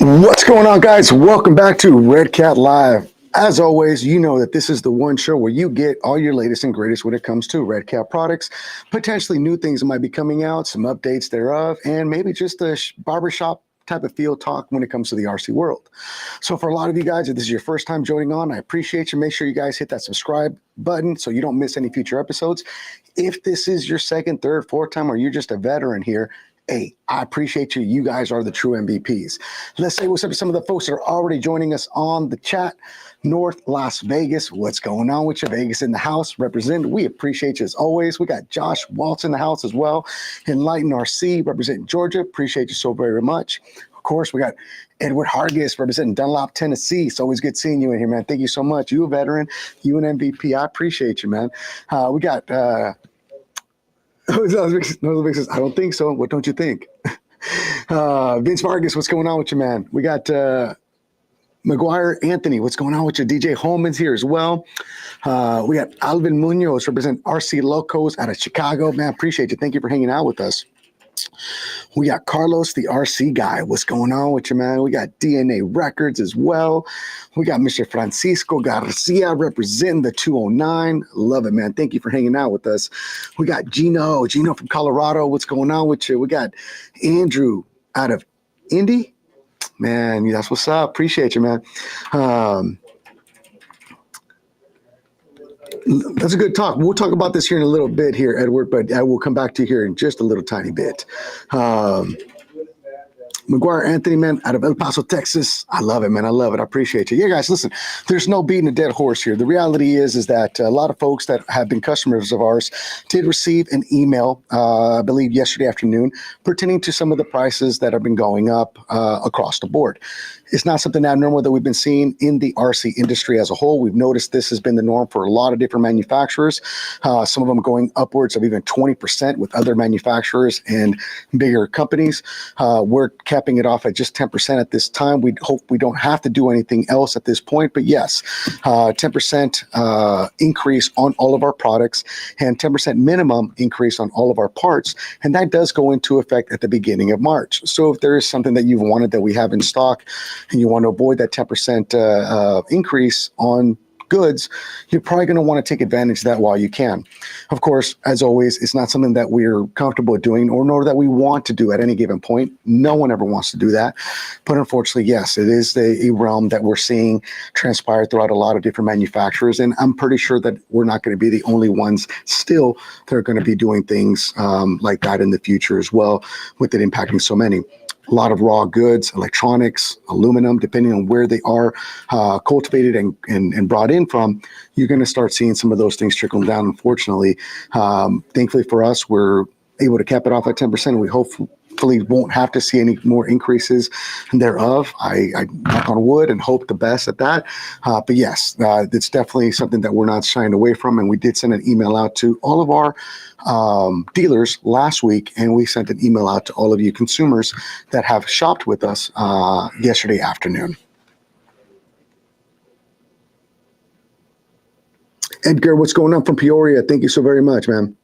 What's going on, guys? Welcome back to Redcat Live. As always, you know that this is the one show where you get all your latest and greatest when it comes to Redcat products, potentially new things that might be coming out, some updates thereof, and maybe just a barbershop type of field talk when it comes to the RC world. So for a lot of you guys, if this is your first time joining on, I appreciate you. Make sure you guys hit that subscribe button so you don't miss any future episodes. If this is your second, third, fourth time, or you're just a veteran here, hey, I appreciate you. You guys are the true MVPs. Let's say what's up to some of the folks that are already joining us on the chat. North Las Vegas, what's going on with you? Vegas in the house, represent. We appreciate you as always. We got Josh Waltz in the house as well. Enlighten RC, representing Georgia. Appreciate you so very much. Of course, we got Edward Hargis representing Dunlop, Tennessee. It's always good seeing you in here, man. Thank you so much. You a veteran, you an MVP. I appreciate you, man. We got... I don't think so. What don't you think? Vince Vargas, what's going on with you, man? We got McGuire Anthony, what's going on with you? DJ Holman's here as well. We got Alvin Munoz, represent RC Locos out of Chicago. Man, appreciate you. Thank you for hanging out with us. We got Carlos, the RC guy. What's going on with you, man? We got DNA Records as well. We got Mr. Francisco Garcia representing the 209. Love it, man. Thank you for hanging out with us. We got Gino from Colorado. What's going on with you? We got Andrew out of Indy. Man, that's what's up. Appreciate you, man. That's a good talk. We'll talk about this here in a little bit here, Edward, but I will come back to you here in just a little tiny bit. McGuire Anthony, man, out of El Paso, Texas. I love it, man. I love it. I appreciate you. Yeah, guys, listen, there's no beating a dead horse here. The reality is that a lot of folks that have been customers of ours did receive an email, I believe yesterday afternoon, pertaining to some of the prices that have been going up across the board. It's not something abnormal that we've been seeing in the RC industry as a whole. We've noticed this has been the norm for a lot of different manufacturers, some of them going upwards of even 20% with other manufacturers and bigger companies. We're capping it off at just 10% at this time. We hope we don't have to do anything else at this point, but yes, 10% increase on all of our products and 10% minimum increase on all of our parts. And that does go into effect at the beginning of March. So if there is something that you've wanted that we have in stock, and you want to avoid that 10% increase on goods, you're probably going to want to take advantage of that while you can. Of course, as always, it's not something that we're comfortable doing or nor that we want to do at any given point. No one ever wants to do that. But unfortunately, yes, it is a realm that we're seeing transpire throughout a lot of different manufacturers. And I'm pretty sure that we're not going to be the only ones still that are going to be doing things like that in the future as well, with it impacting so many. A lot of raw goods, electronics, aluminum, depending on where they are cultivated and brought in from, you're going to start seeing some of those things trickle down, unfortunately. Thankfully for us, we're able to cap it off at 10%. And we hopefully won't have to see any more increases thereof. I knock on wood and hope the best at that. But yes, it's definitely something that we're not shying away from. And we did send an email out to all of our dealers last week, and we sent an email out to all of you consumers that have shopped with us yesterday afternoon. Edgar, what's going on from Peoria? Thank you so very much, man.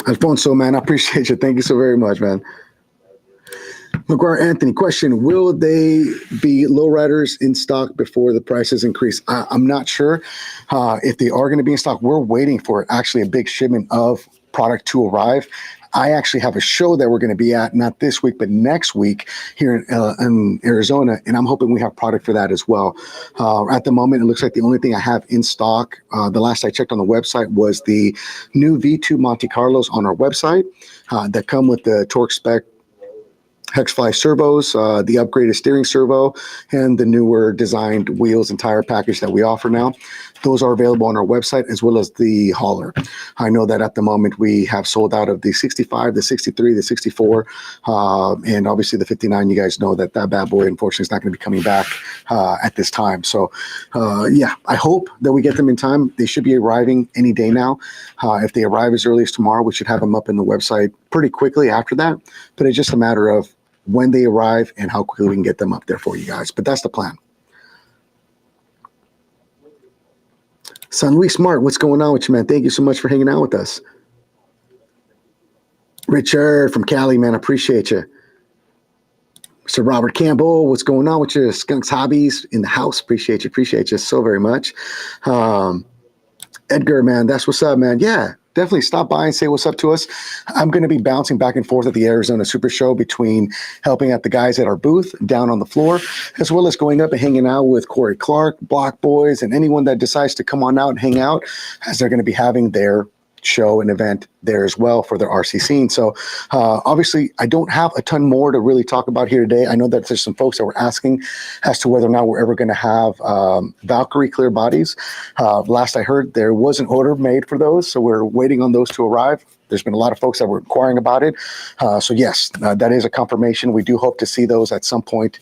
Alfonso, man, I appreciate you. Thank you so very much, man. McGuire Anthony, question, will they be lowriders in stock before the prices increase? I'm not sure if they are going to be in stock. We're waiting for actually a big shipment of product to arrive. I actually have a show that we're going to be at, not this week, but next week here in Arizona, and I'm hoping we have product for that as well. At the moment, it looks like the only thing I have in stock, the last I checked on the website, was the new V2 Monte Carlos on our website that come with the torque spec HEXFly servos, the upgraded steering servo, and the newer designed wheels and tire package that we offer now. Those are available on our website as well as the hauler. I know that at the moment we have sold out of the 65, the 63, the 64, and obviously the 59. You guys know that bad boy, unfortunately, is not going to be coming back at this time. So, yeah, I hope that we get them in time. They should be arriving any day now. If they arrive as early as tomorrow, we should have them up in the website pretty quickly after that. But it's just a matter of when they arrive and how quickly we can get them up there for you guys. But that's the plan. San Luis Smart, what's going on with you, man? Thank you so much for hanging out with us. Richard from Cali, man, I appreciate you. Mr. Robert Campbell, what's going on with your Skunks Hobbies in the house? Appreciate you so very much. Edgar, man, that's what's up, man. Yeah, definitely stop by and say what's up to us. I'm going to be bouncing back and forth at the Arizona Super Show between helping out the guys at our booth down on the floor, as well as going up and hanging out with Corey Clark, Block Boys, and anyone that decides to come on out and hang out, as they're going to be having their show and event there as well for their RC scene. So obviously I don't have a ton more to really talk about here today. I know that there's some folks that were asking as to whether or not we're ever going to have Valkyrie clear bodies. Last I heard, there was an order made for those, so we're waiting on those to arrive. There's been a lot of folks that were inquiring about it. So yes, that is a confirmation. We do hope to see those at some point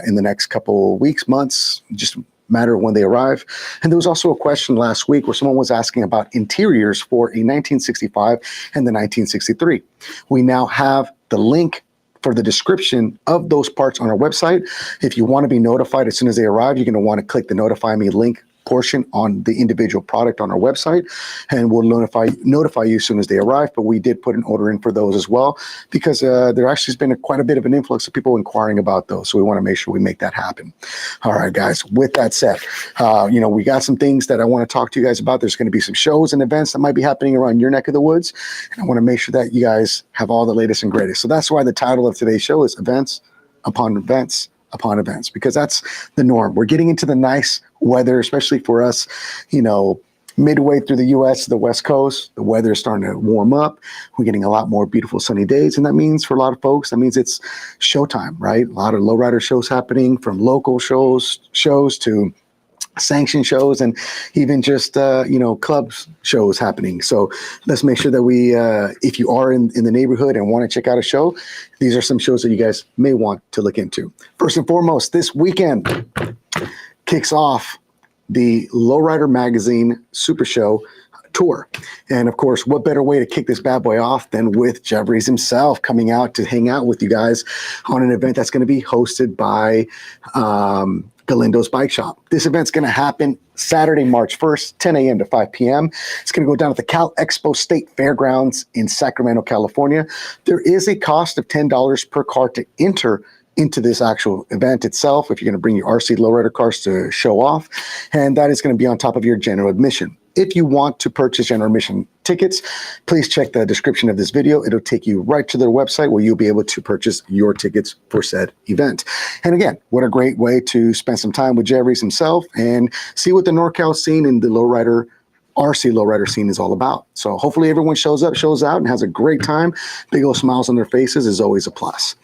in the next couple weeks, months, just matter when they arrive. And there was also a question last week where someone was asking about interiors for a 1965 and the 1963. We now have the link for the description of those parts on our website. If you want to be notified as soon as they arrive, you're going to want to click the notify me link portion on the individual product on our website, and we'll notify you as soon as they arrive. But we did put an order in for those as well, because there actually has been quite a bit of an influx of people inquiring about those, so we want to make sure we make that happen. All right, guys, with that said, we got some things that I want to talk to you guys about. There's going to be some shows and events that might be happening around your neck of the woods, and I want to make sure that you guys have all the latest and greatest. So that's why the title of today's show is Events Upon Events Upon Events, because that's the norm. We're getting into the nice weather, especially for us, midway through the U.S. to the West Coast. The weather is starting to warm up. We're getting a lot more beautiful sunny days, and that means for a lot of folks, that means it's showtime, right? A lot of lowrider shows happening, from local shows to sanctioned shows, and even just club shows happening. So let's make sure that we if you are in the neighborhood and want to check out a show, these are some shows that you guys may want to look into. First and foremost, this weekend kicks off the Lowrider Magazine Super Show tour. And of course, what better way to kick this bad boy off than with Jevries himself coming out to hang out with you guys on an event that's going to be hosted by Galindo's Bike Shop. This event's going to happen Saturday, March 1st, 10 a.m. to 5 p.m. It's going to go down at the Cal Expo State Fairgrounds in Sacramento, California. There is a cost of $10 per car to enter into this actual event itself, if you're going to bring your RC Lowrider cars to show off, and that is going to be on top of your general admission. If you want to purchase general admission tickets, please check the description of this video. It'll take you right to their website where you'll be able to purchase your tickets for said event. And again, what a great way to spend some time with Jevries himself and see what the NorCal scene and the Lowrider RC Lowrider scene is all about. So hopefully everyone shows up, shows out, and has a great time. Big old smiles on their faces is always a plus.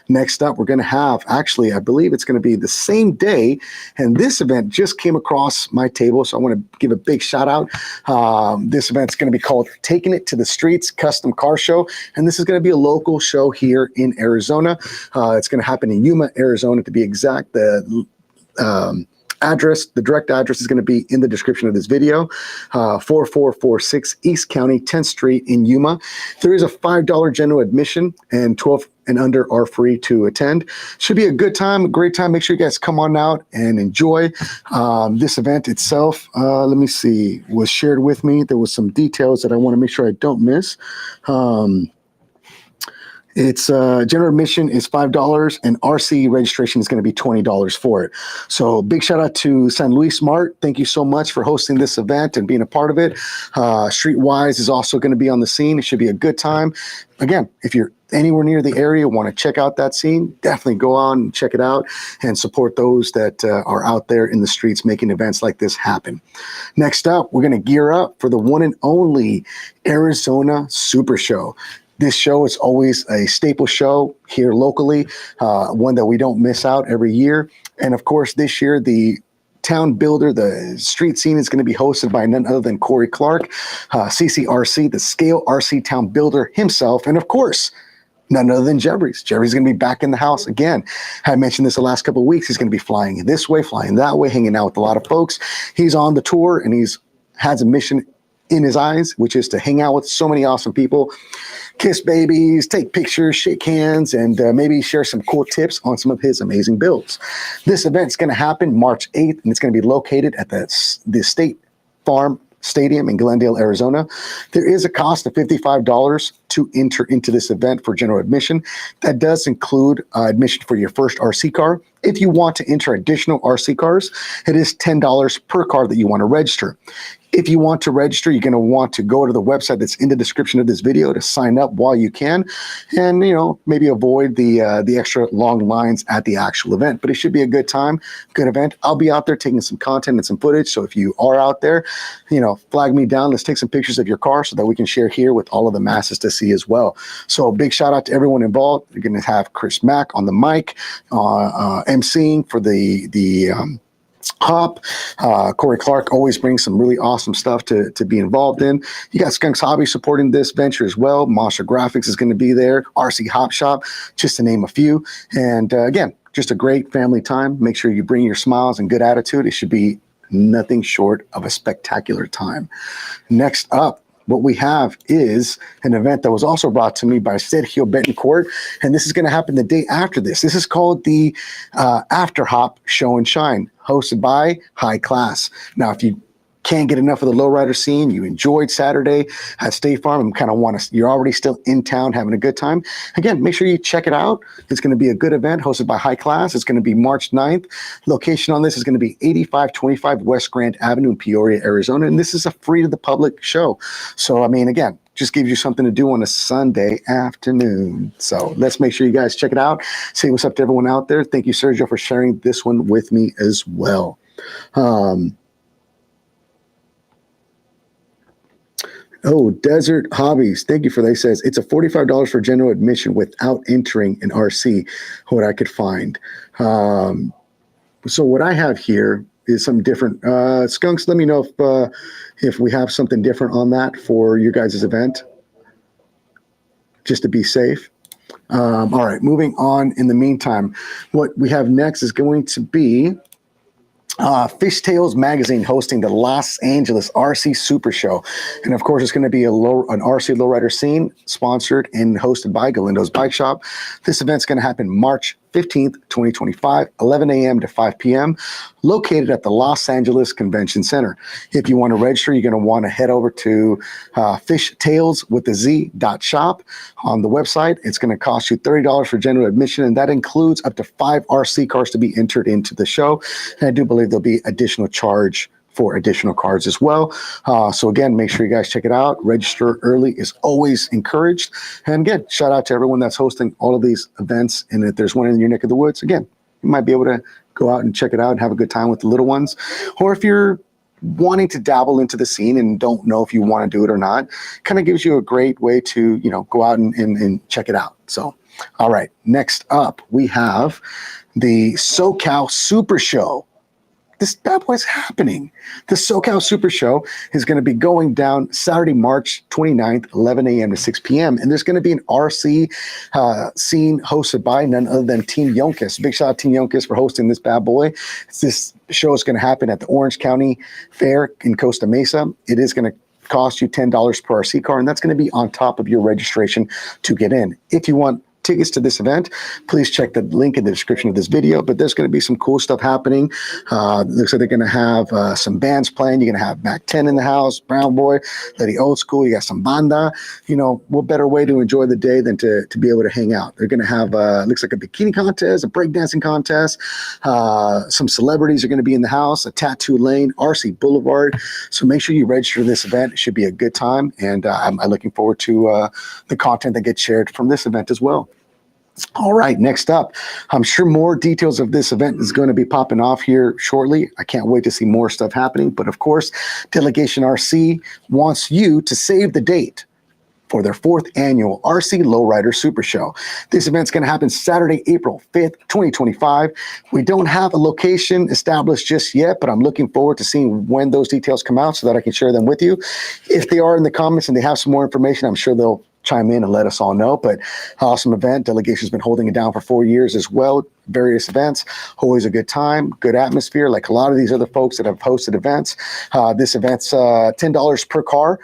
Next up, we're going to have, actually, I believe it's going to be the same day, and this event just came across my table, so I want to give a big shout out. This event's going to be called Taking It to the Streets Custom Car Show, and this is going to be a local show here in Arizona. It's going to happen in Yuma, Arizona, to be exact. The direct address is going to be in the description of this video. 4446 East County, 10th Street in Yuma. There is a $5 general admission, and 12 and under are free to attend. Should be a good time, a great time. Make sure you guys come on out and enjoy this event itself. Let me see, was shared with me. There was some details that I want to make sure I don't miss. It's general admission is $5, and RC registration is going to be $20 for it. So big shout out to San Luis Smart. Thank you so much for hosting this event and being a part of it. Streetwise is also going to be on the scene. It should be a good time. Again, if you're anywhere near the area, want to check out that scene, definitely go on and check it out and support those that are out there in the streets making events like this happen. Next up, we're going to gear up for the one and only Arizona Super Show. This show is always a staple show here locally, one that we don't miss out every year. And of course, this year, the town builder, the street scene, is going to be hosted by none other than Corey Clark, CCRC, the Scale RC town builder himself. And of course, none other than Jevries. Jevries is going to be back in the house again. I mentioned this the last couple of weeks. He's going to be flying this way, flying that way, hanging out with a lot of folks. He's on the tour, and he's has a mission in his eyes, which is to hang out with so many awesome people, kiss babies, take pictures, shake hands, and maybe share some cool tips on some of his amazing builds. This event is going to happen March 8th, and it's going to be located at the State Farm Stadium in Glendale, Arizona. There is a cost of $55 to enter into this event for general admission. That does include admission for your first RC car. If you want to enter additional RC cars, it is $10 per car that you want to register. If you want to register, you're going to want to go to the website that's in the description of this video to sign up while you can, and maybe avoid the extra long lines at the actual event. But it should be a good time, good event. I'll be out there taking some content and some footage. So if you are out there, flag me down. Let's take some pictures of your car so that we can share here with all of the masses to see as well. So a big shout out to everyone involved. You're going to have Chris Mack on the mic, emceeing for the hop. Corey Clark always brings some really awesome stuff to be involved in. You got Skunks Hobby supporting this venture as well. Masha Graphics is going to be there. RC Hop Shop, just to name a few. And again, just a great family time. Make sure you bring your smiles and good attitude. It should be nothing short of a spectacular time. Next up, what we have is an event that was also brought to me by Sergio Betancourt, and this is going to happen the day after this. This is called the After Hop Show and Shine, hosted by High Class. Now, if you can't get enough of the lowrider scene, you enjoyed Saturday at State Farm and kind of you're already still in town having a good time, again, make sure you check it out. It's going to be a good event hosted by High Class. It's going to be March 9th. Location on this is going to be 8525 West Grand Avenue in Peoria, Arizona. And this is a free to the public show. So, I mean, again, just gives you something to do on a Sunday afternoon. So let's make sure you guys check it out. Say what's up to everyone out there. Thank you, Sergio, for sharing this one with me as well. Oh, Desert Hobbies. Thank you for that. He says it's a $45 for general admission without entering an RC, what I could find. So what I have here is some different. Skunks, let me know if we have something different on that for your guys' event, just to be safe. All right, moving on. In the meantime, what we have next is going to be Fishtails Magazine hosting the Los Angeles RC Super Show. And of course, it's going to be an RC lowrider scene sponsored and hosted by Galindo's Bike Shop. This event's going to happen March 15th, 2025, 11 a.m. to 5 p.m., located at the Los Angeles Convention Center. If you want to register, you're going to want to head over to fishtailswithaz.shop on the website. It's going to cost you $30 for general admission, and that includes up to 5 RC cars to be entered into the show. And I do believe there'll be additional charge for additional cards as well. So again, make sure you guys check it out. Register early is always encouraged. And again, shout out to everyone that's hosting all of these events. And if there's one in your neck of the woods, again, you might be able to go out and check it out and have a good time with the little ones. Or if you're wanting to dabble into the scene and don't know if you want to do it or not, kind of gives you a great way to, go out and check it out. So, all right, next up, we have the SoCal Super Show. This bad boy's happening. The SoCal Super Show is going to be going down Saturday, March 29th, 11 a.m. to 6 p.m. And there's going to be an RC scene hosted by none other than Team Yonkis. Big shout out to Team Yonkis for hosting this bad boy. This show is going to happen at the Orange County Fair in Costa Mesa. It is going to cost you $10 per RC car, and that's going to be on top of your registration to get in. If you want tickets to this event, please check the link in the description of this video. But there's going to be some cool stuff happening. Looks like they're going to have some bands playing. You're going to have Mac 10 in the house, Brown Boy, Lady Old School. You got some banda. What better way to enjoy the day than to be able to hang out? They're going to have looks like a bikini contest, a breakdancing contest. Some celebrities are going to be in the house, a tattoo lane, RC Boulevard. So make sure you register this event. It should be a good time, and I'm looking forward to the content that gets shared from this event as well. All right, next up, I'm sure more details of this event is going to be popping off here shortly. I can't wait to see more stuff happening. But of course, Delegation RC wants you to save the date for their 4th annual RC Lowrider Super Show. This event's going to happen Saturday, April 5th, 2025. We don't have a location established just yet, but I'm looking forward to seeing when those details come out so that I can share them with you. If they are in the comments and they have some more information, I'm sure they'll chime in and let us all know. But awesome event. Delegation's been holding it down for 4 years as well. Various events, always a good time, good atmosphere, like a lot of these other folks that have hosted events. This event's $10 per car,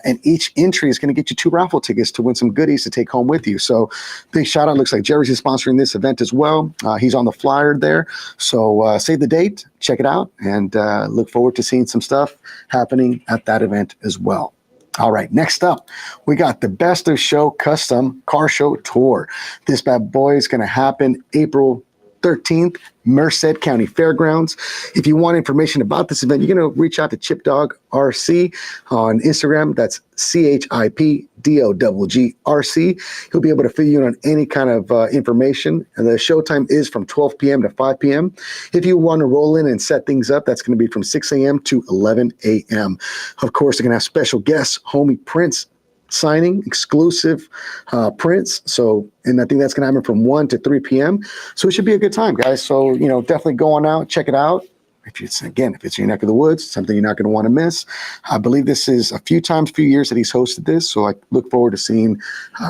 and each entry is going to get you 2 raffle tickets to win some goodies to take home with you. So big shout out. Looks like Jevries is sponsoring this event as well. He's on the flyer there. So save the date, check it out, and look forward to seeing some stuff happening at that event as well. All right, next up, we got the Best of Show Custom Car Show Tour. This bad boy is going to happen April 13th, Merced County Fairgrounds. If you want information about this event, you're going to reach out to Chip Dog RC on Instagram. That's CHIPDOGGRC. He'll be able to fill you in on any kind of information. And the show time is from 12 p.m. to 5 p.m. If you want to roll in and set things up, that's going to be from 6 a.m. to 11 a.m. Of course, they're going to have special guests, Homie Prince, signing exclusive prints. So, and I think that's going to happen from 1 to 3 p.m. So it should be a good time, guys. So, you know, definitely go on out, check it out. If it's your neck of the woods, something you're not going to want to miss. I believe this is a few years that he's hosted this. So I look forward to seeing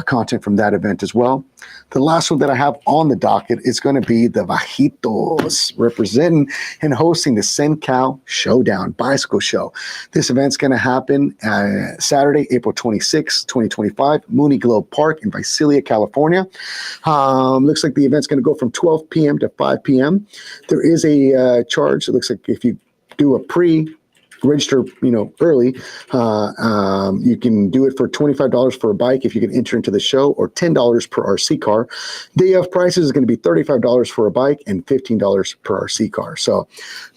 content from that event as well. The last one that I have on the docket is going to be the Bajitos, representing and hosting the SenCal Showdown Bicycle Show. This event's going to happen Saturday, April 26, 2025, Mooney Globe Park in Visalia, California. Looks like the event's going to go from 12 p.m. to 5 p.m. There is a charge. It looks like if you do a register, you know, early, you can do it for $25 for a bike if you can enter into the show, or $10 per RC car. Day of prices is going to be $35 for a bike and $15 per RC car. So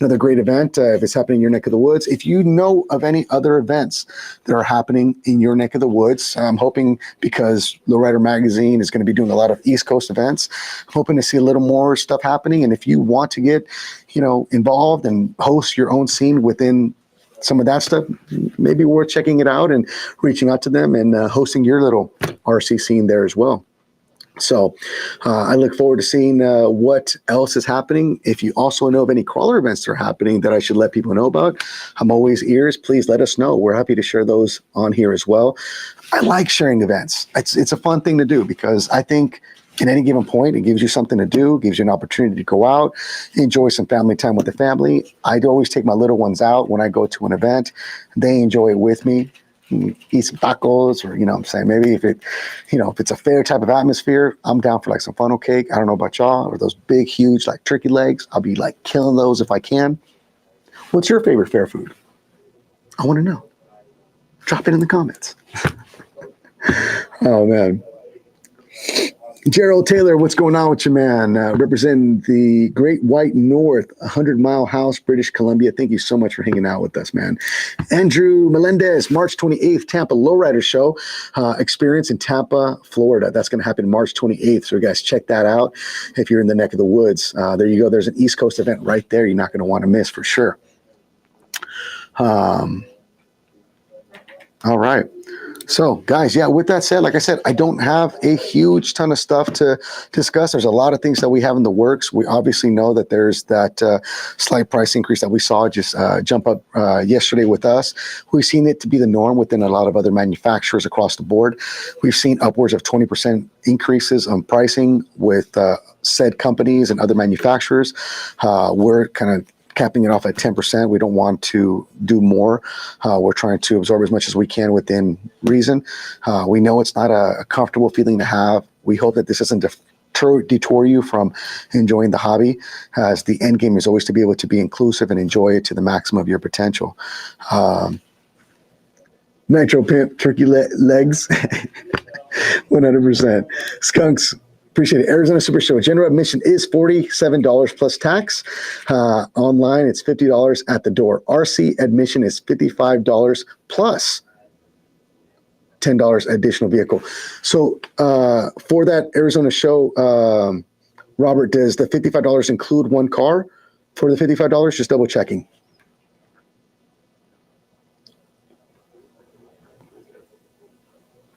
another great event if it's happening in your neck of the woods. If you know of any other events that are happening in your neck of the woods, I'm hoping, because Lowrider Magazine is going to be doing a lot of East Coast events, I'm hoping to see a little more stuff happening. And if you want to get, you know, involved and host your own scene within some of that stuff, maybe worth checking it out and reaching out to them and hosting your little RC scene there as well. So I look forward to seeing what else is happening. If you also know of any crawler events that are happening that I should let people know about, I'm always ears. Please let us know. We're happy to share those on here as well. I like sharing events. It's a fun thing to do, because I think at any given point, it gives you something to do, gives you an opportunity to go out, enjoy some family time with the family. I always take my little ones out when I go to an event. They enjoy it with me. Eat some tacos, or, you know what I'm saying, maybe if it's a fair type of atmosphere, I'm down for like some funnel cake. I don't know about y'all, or those big, huge, like turkey legs. I'll be like killing those if I can. What's your favorite fair food? I want to know. Drop it in the comments. Oh, man. Gerald Taylor, what's going on with you, man? Representing the Great White North, 100 Mile House, British Columbia. Thank you so much for hanging out with us, man. Andrew Melendez, March 28th, Tampa Lowrider Show experience in Tampa, Florida. That's going to happen March 28th. So, guys, check that out if you're in the neck of the woods. There you go. There's an East Coast event right there you're not going to want to miss for sure. All right. So, guys, yeah, with that said, like I said, I don't have a huge ton of stuff to discuss. There's a lot of things that we have in the works. We obviously know that there's that slight price increase that we saw just jump up yesterday with us. We've seen it to be the norm within a lot of other manufacturers across the board. We've seen upwards of 20% increases on pricing with said companies and other manufacturers. We're kind of capping it off at 10%. We don't want to do more. We're trying to absorb as much as we can within reason. We know it's not a comfortable feeling to have. We hope that this doesn't detour you from enjoying the hobby, as the end game is always to be able to be inclusive and enjoy it to the maximum of your potential. Nitro Pimp, turkey legs, 100%. Skunks, appreciate it. Arizona Super Show. General admission is $47 plus tax. Online, it's $50 at the door. RC admission is $55 plus $10 additional vehicle. So for that Arizona show, Robert, does the $55 include one car for the $55? Just double checking.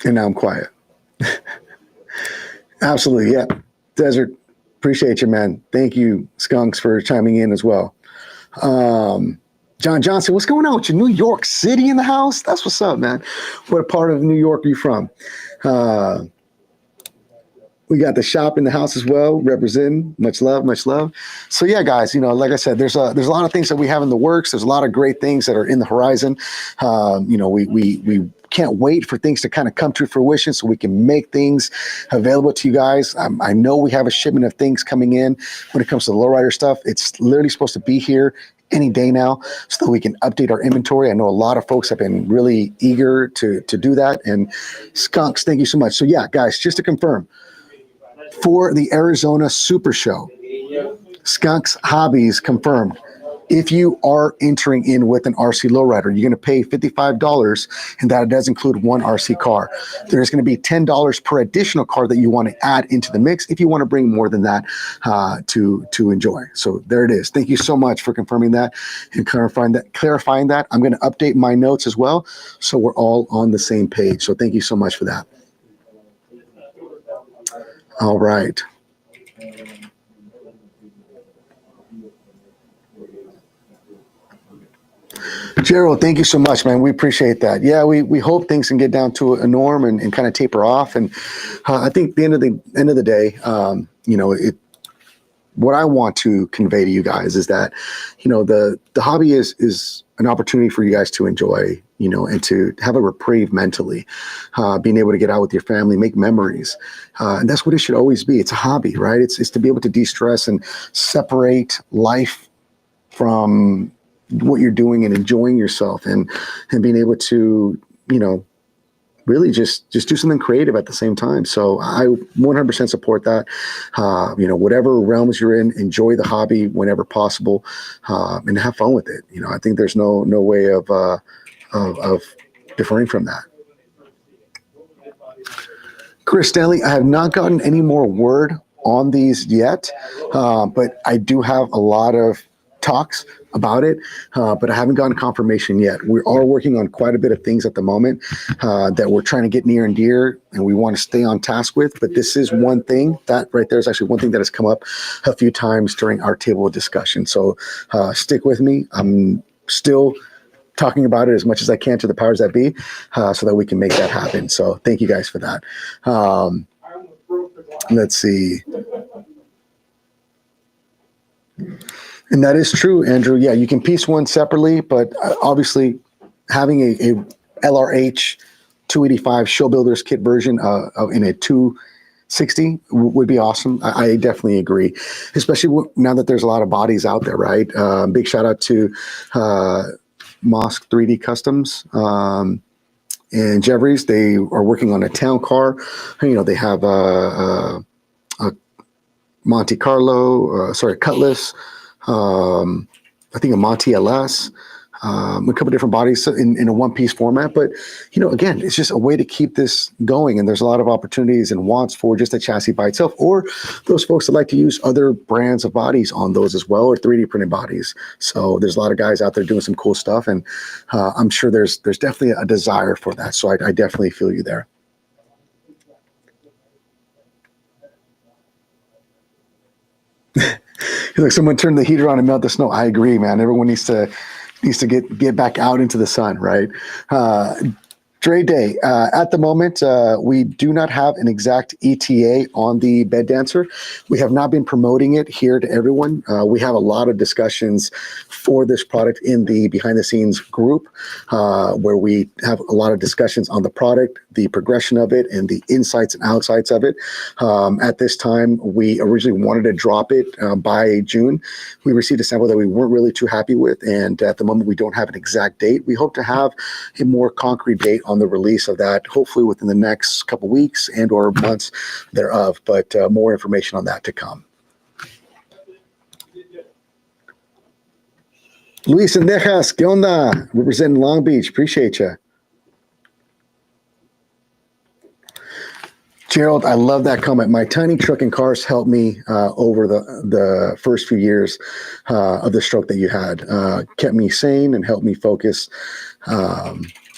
And now I'm quiet. Absolutely, yeah. Desert, appreciate you, man. Thank you, Skunks, for chiming in as well. John Johnson, what's going on with you? New York City in the house? That's what's up, man. What part of New York are you from? We got the shop in the house as well, representing. Much love, much love. So yeah, guys, you know, like I said, there's a lot of things that we have in the works. There's a lot of great things that are in the horizon. You know, we can't wait for things to kind of come to fruition so we can make things available to you guys. I know we have a shipment of things coming in when it comes to the lowrider stuff. It's literally supposed to be here any day now so that we can update our inventory. I know a lot of folks have been really eager to do that. And Skunks, thank you so much. So yeah, guys, just to confirm, for the Arizona Super Show, Skunks Hobbies confirmed. If you are entering in with an RC Lowrider, you're going to pay $55, and that does include one RC car. There's going to be $10 per additional car that you want to add into the mix if you want to bring more than that to enjoy. So there it is. Thank you so much for confirming that and clarifying that. I'm going to update my notes as well, so we're all on the same page. So thank you so much for that. All right. Gerald, thank you so much, man. We appreciate that. Yeah, we hope things can get down to a norm and kind of taper off. And I think at the end of the day, what I want to convey to you guys is that, the hobby is an opportunity for you guys to enjoy, and to have a reprieve mentally, being able to get out with your family, make memories. And that's what it should always be. It's a hobby, right? It's to be able to de-stress and separate life from what you're doing and enjoying yourself and being able to, really just do something creative at the same time. So I 100% support that. Whatever realms you're in, enjoy the hobby whenever possible, and have fun with it. I think there's no way of differing from that. Chris Stanley, I have not gotten any more word on these yet, but I do have a lot of talks about it, but I haven't gotten confirmation yet. We are working on quite a bit of things at the moment that we're trying to get near and dear, and we want to stay on task with. But this is one thing that right there is actually one thing that has come up a few times during our table of discussion. So stick with me. I'm still talking about it as much as I can to the powers that be, so that we can make that happen. So thank you guys for that. Let's see. And that is true, Andrew. Yeah, you can piece one separately, but obviously having a LRH 285 Show Builders kit version in a 260 would be awesome. I definitely agree, especially now that there's a lot of bodies out there, right? Big shout out to Mosque 3D Customs and Jevries. They are working on a town car. They have a Monte Carlo, Cutlass. I think a Monte LS, a couple different bodies in a one-piece format. But, again, it's just a way to keep this going. And there's a lot of opportunities and wants for just a chassis by itself, or those folks that like to use other brands of bodies on those as well, or 3D printed bodies. So there's a lot of guys out there doing some cool stuff. And I'm sure there's definitely a desire for that. So I definitely feel you there. Like someone turned the heater on and melt the snow. I agree, man. Everyone needs to get back out into the sun, right? Dre Day. At the moment, we do not have an exact ETA on the bed dancer. We have not been promoting it here to everyone. We have a lot of discussions for this product in the behind the scenes group, where we have a lot of discussions on the product, the progression of it, and the insights and outsides of it. At this time, we originally wanted to drop it by June. We received a sample that we weren't really too happy with, and at the moment, we don't have an exact date. We hope to have a more concrete date on the release of that, hopefully within the next couple weeks and or months thereof, but more information on that to come. Luis Sendejas, ¿qué onda? Representing Long Beach, appreciate you. Gerald, I love that comment. My tiny truck and cars helped me over the first few years of the stroke that you had. Kept me sane and helped me focus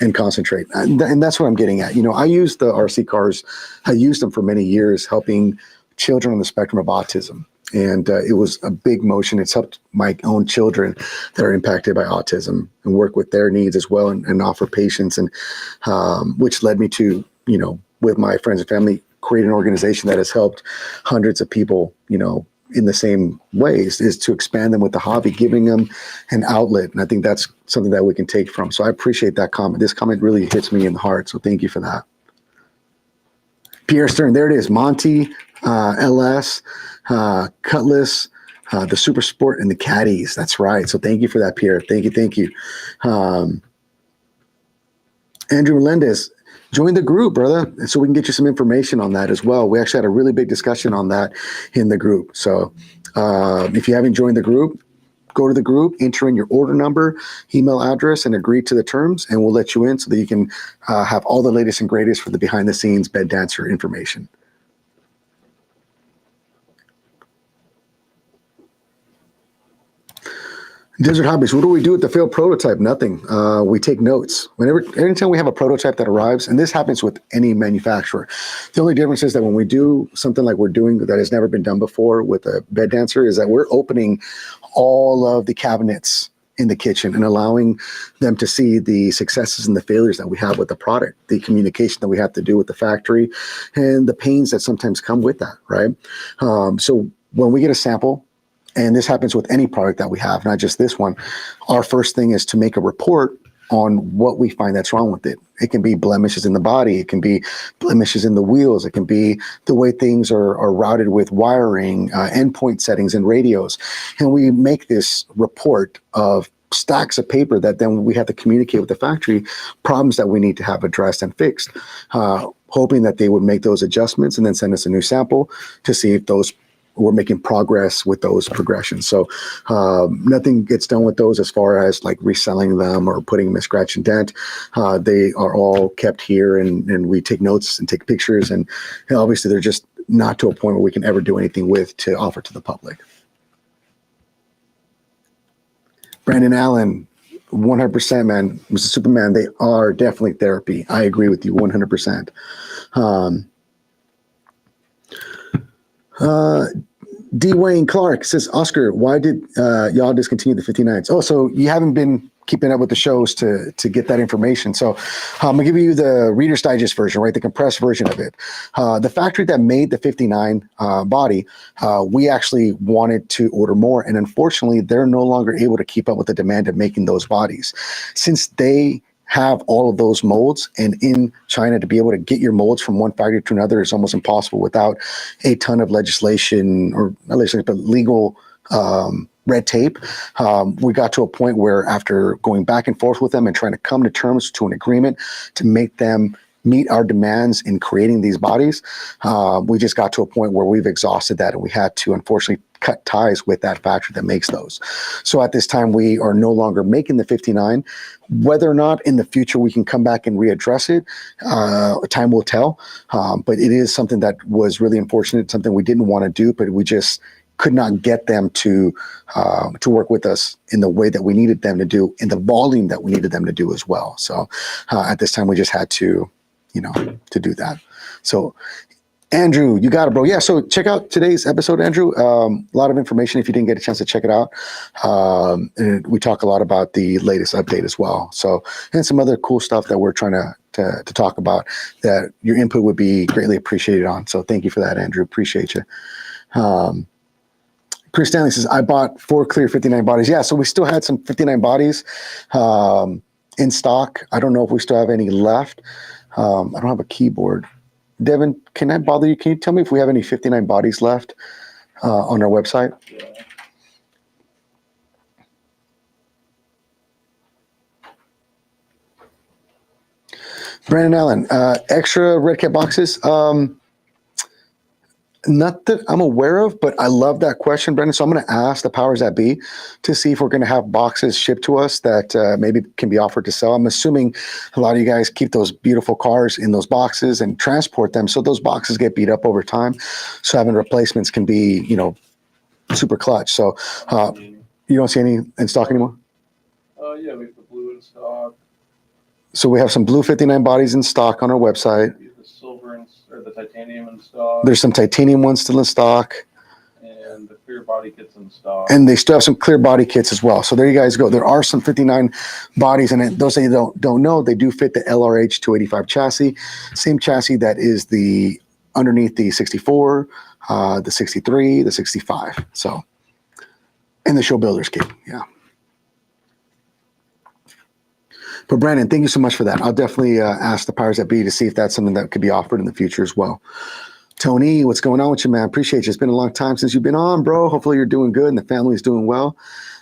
and concentrate. And that's what I'm getting at. I use the RC cars. I used them for many years, helping children on the spectrum of autism. And it was a big motion. It's helped my own children that are impacted by autism and work with their needs as well and offer patience, and which led me to, with my friends and family, create an organization that has helped hundreds of people, in the same ways, is to expand them with the hobby, giving them an outlet. And I think that's something that we can take from. So I appreciate that comment. This comment really hits me in the heart. So thank you for that. Pierre Stern, there it is. Monty, LS, Cutlass, the Super Sport and the Caddies. That's right. So thank you for that, Pierre. Thank you. Thank you. Andrew Melendez, join the group, brother, and so we can get you some information on that as well. We actually had a really big discussion on that in the group. So if you haven't joined the group, go to the group, enter in your order number, email address, and agree to the terms, and we'll let you in so that you can have all the latest and greatest for the behind-the-scenes bed dancer information. Desert Hobbies, what do we do with the failed prototype? Nothing. We take notes. Anytime we have a prototype that arrives, and this happens with any manufacturer, the only difference is that when we do something like we're doing that has never been done before with a bed dancer is that we're opening all of the cabinets in the kitchen and allowing them to see the successes and the failures that we have with the product, the communication that we have to do with the factory, and the pains that sometimes come with that, right? So when we get a sample, and this happens with any product that we have, not just this one, our first thing is to make a report on what we find that's wrong with it. It can be blemishes in the body. It can be blemishes in the wheels. It can be the way things are routed with wiring, endpoint settings and radios. And we make this report of stacks of paper that then we have to communicate with the factory problems that we need to have addressed and fixed, hoping that they would make those adjustments and then send us a new sample to see if we're making progress with those progressions. So nothing gets done with those as far as like reselling them or putting them in scratch and dent. They are all kept here, and we take notes and take pictures, and obviously they're just not to a point where we can ever do anything with to offer to the public. Brandon Allen, 100%, man. Mr. Superman, they are definitely therapy. I agree with you 100%. D. Wayne Clark says, Oscar, why did y'all discontinue the 59s? Oh, so you haven't been keeping up with the shows to get that information. So I'm going to give you the Reader's Digest version, right? The compressed version of it. The factory that made the 59 body, we actually wanted to order more. And unfortunately, they're no longer able to keep up with the demand of making those bodies. Since they have all of those molds, and in China to be able to get your molds from one factory to another is almost impossible without a ton of legislation, or not legislation, but legal red tape. We got to a point where after going back and forth with them and trying to come to terms to an agreement to make them meet our demands in creating these bodies, we just got to a point where we've exhausted that, and we had to unfortunately cut ties with that factory that makes those. So at this time, we are no longer making the 59. Whether or not in the future we can come back and readdress it, time will tell. But it is something that was really unfortunate, something we didn't want to do, but we just could not get them to work with us in the way that we needed them to do, in the volume that we needed them to do as well. So at this time, we just had to, to do that. So Andrew, you got it, bro. Yeah, so check out today's episode, Andrew. A lot of information if you didn't get a chance to check it out. And we talk a lot about the latest update as well. So, and some other cool stuff that we're trying to talk about that your input would be greatly appreciated on. So thank you for that, Andrew. Appreciate you. Chris Stanley says, I bought 4 clear 59 bodies. Yeah, so we still had some 59 bodies in stock. I don't know if we still have any left. I don't have a keyboard. Devin, can I bother you? Can you tell me if we have any 59 bodies left on our website? Yeah. Brandon Allen, extra Redcat boxes. Not that I'm aware of, but I love that question, Brendan. So I'm going to ask the powers that be to see if we're going to have boxes shipped to us that maybe can be offered to sell. I'm assuming a lot of you guys keep those beautiful cars in those boxes and transport them, so those boxes get beat up over time. So having replacements can be, super clutch. So you don't see any in stock anymore? Yeah, we have the blue in stock. So we have some blue 59 bodies in stock on our website. The silver or the titanium in stock. There's some titanium ones still in stock. And the clear body kits in stock. And they still have some clear body kits as well. So there you guys go. There are some 59 bodies, and those that you don't know, they do fit the LRH 285 chassis. Same chassis that is the underneath the 64, the 63, the 65. So, and the show builders kit, yeah. But Brandon, thank you so much for that. I'll definitely ask the powers that be to see if that's something that could be offered in the future as well. Tony, what's going on with you, man? Appreciate you. It's been a long time since you've been on, bro. Hopefully you're doing good and the family is doing well.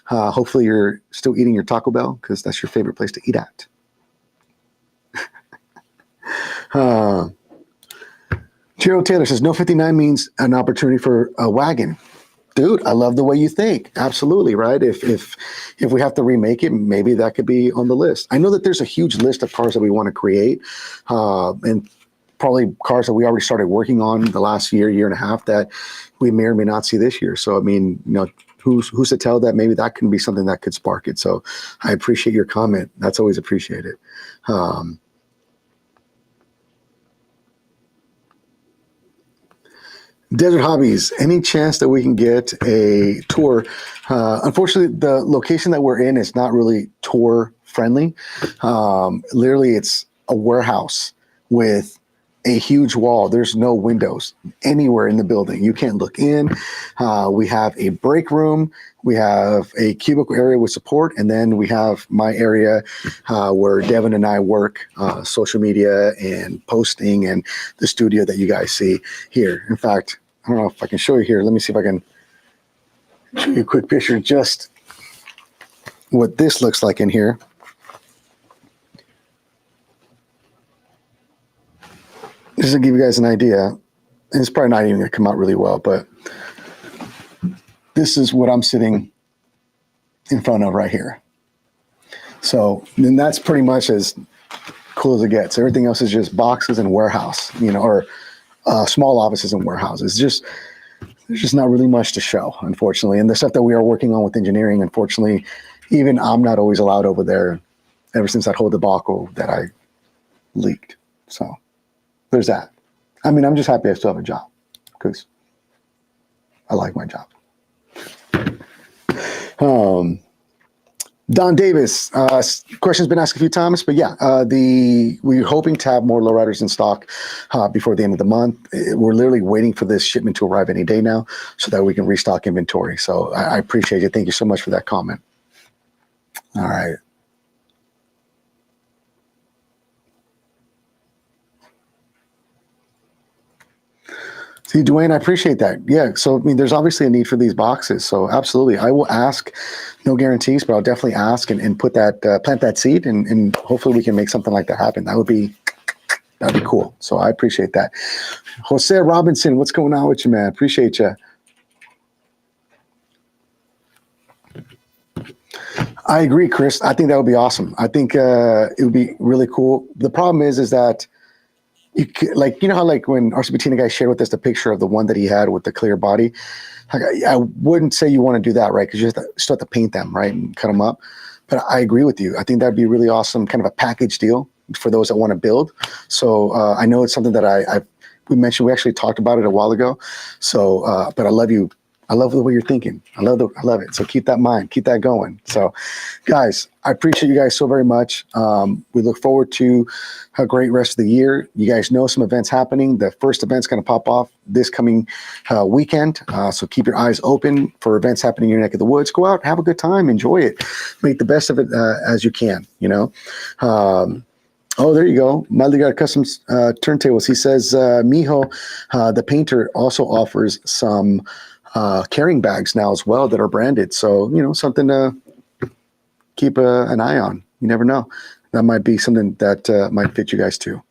Hopefully you're still eating your Taco Bell because that's your favorite place to eat at. Gerald Taylor says, no 59 means an opportunity for a wagon. Dude, I love the way you think. Absolutely, right? If we have to remake it, maybe that could be on the list. I know that there's a huge list of cars that we want to create, and probably cars that we already started working on the last year and a half that we may or may not see this year. So, I mean, you know, who's to tell that maybe that can be something that could spark it. So I appreciate your comment. That's always appreciated. Desert Hobbies, any chance that we can get a tour? Unfortunately, the location that we're in is not really tour friendly. Literally, it's a warehouse with a huge wall. There's no windows anywhere in the building. You can't look in. We have a break room. We have a cubicle area with support. And then we have my area where Devin and I work, social media and posting and the studio that you guys see here. In fact, I don't know if I can show you here. Let me see if I can show you a quick picture, just what this looks like in here. Just to give you guys an idea, and it's probably not even going to come out really well, but this is what I'm sitting in front of right here. So then that's pretty much as cool as it gets. Everything else is just boxes and warehouse, you know, or small offices and warehouses. There's just not really much to show, unfortunately. And the stuff that we are working on with engineering, unfortunately, even I'm not always allowed over there ever since that whole debacle that I leaked. So there's that. I mean, I'm just happy I still have a job because I like my job. Don Davis, question's been asked a few times, but yeah, we're hoping to have more lowriders in stock before the end of the month. We're literally waiting for this shipment to arrive any day now so that we can restock inventory. So I appreciate it. Thank you so much for that comment. All right. See, Dwayne, I appreciate that. Yeah, so I mean, there's obviously a need for these boxes. So absolutely, I will ask. No guarantees, but I'll definitely ask and put that plant that seed, and hopefully we can make something like that happen. That'd be cool. So I appreciate that. Jose Robinson, what's going on with you, man? Appreciate you. I agree, Chris. I think that would be awesome. I think it would be really cool. The problem is that. You know how like when RC Patina guy shared with us the picture of the one that he had with the clear body, I wouldn't say you want to do that, right? Because you still have to paint them, right, and cut them up. But I agree with you. I think that'd be really awesome, kind of a package deal for those that want to build. So I know it's something that we mentioned. We actually talked about it a while ago. So, but I love you. I love the way you're thinking. I love it. So keep that in mind, keep that going. So guys, I appreciate you guys so very much. We look forward to a great rest of the year. You guys know some events happening. The first event's going to pop off this coming weekend. So keep your eyes open for events happening in your neck of the woods. Go out, have a good time, enjoy it. Make the best of it as you can, you know. Oh, there you go. Mildly Got Customs Turntables. He says, Mijo, the painter also offers some carrying bags now as well that are branded. So, you know, something to keep an eye on. You never know. That might be something that might fit you guys too.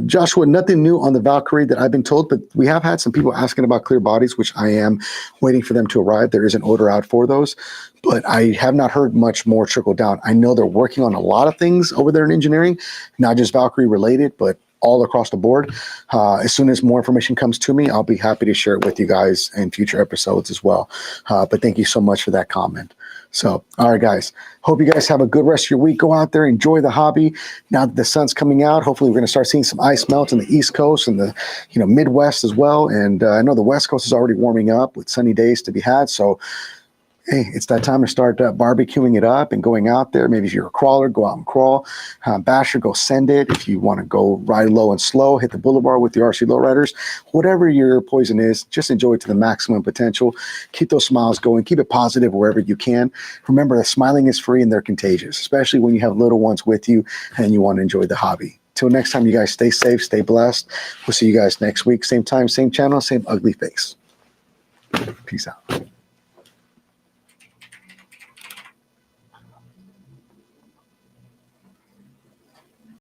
Joshua, nothing new on the Valkyrie that I've been told, but we have had some people asking about clear bodies, which I am waiting for them to arrive. There is an order out for those, but I have not heard much more trickle down. I know they're working on a lot of things over there in engineering, not just Valkyrie related, but all across the board. As soon as more information comes to me, I'll be happy to share it with you guys in future episodes as well. But thank you so much for that comment. So, all right, guys, hope you guys have a good rest of your week. Go out there, enjoy the hobby. Now that the sun's coming out, hopefully we're going to start seeing some ice melt on the East Coast and the Midwest as well. And I know the West Coast is already warming up with sunny days to be had. So, hey, it's that time to start barbecuing it up and going out there. Maybe if you're a crawler, go out and crawl. Basher, go send it. If you want to go ride low and slow, hit the boulevard with the RC Lowriders. Whatever your poison is, just enjoy it to the maximum potential. Keep those smiles going. Keep it positive wherever you can. Remember that smiling is free and they're contagious, especially when you have little ones with you and you want to enjoy the hobby. Till next time, you guys stay safe, stay blessed. We'll see you guys next week. Same time, same channel, same ugly face. Peace out.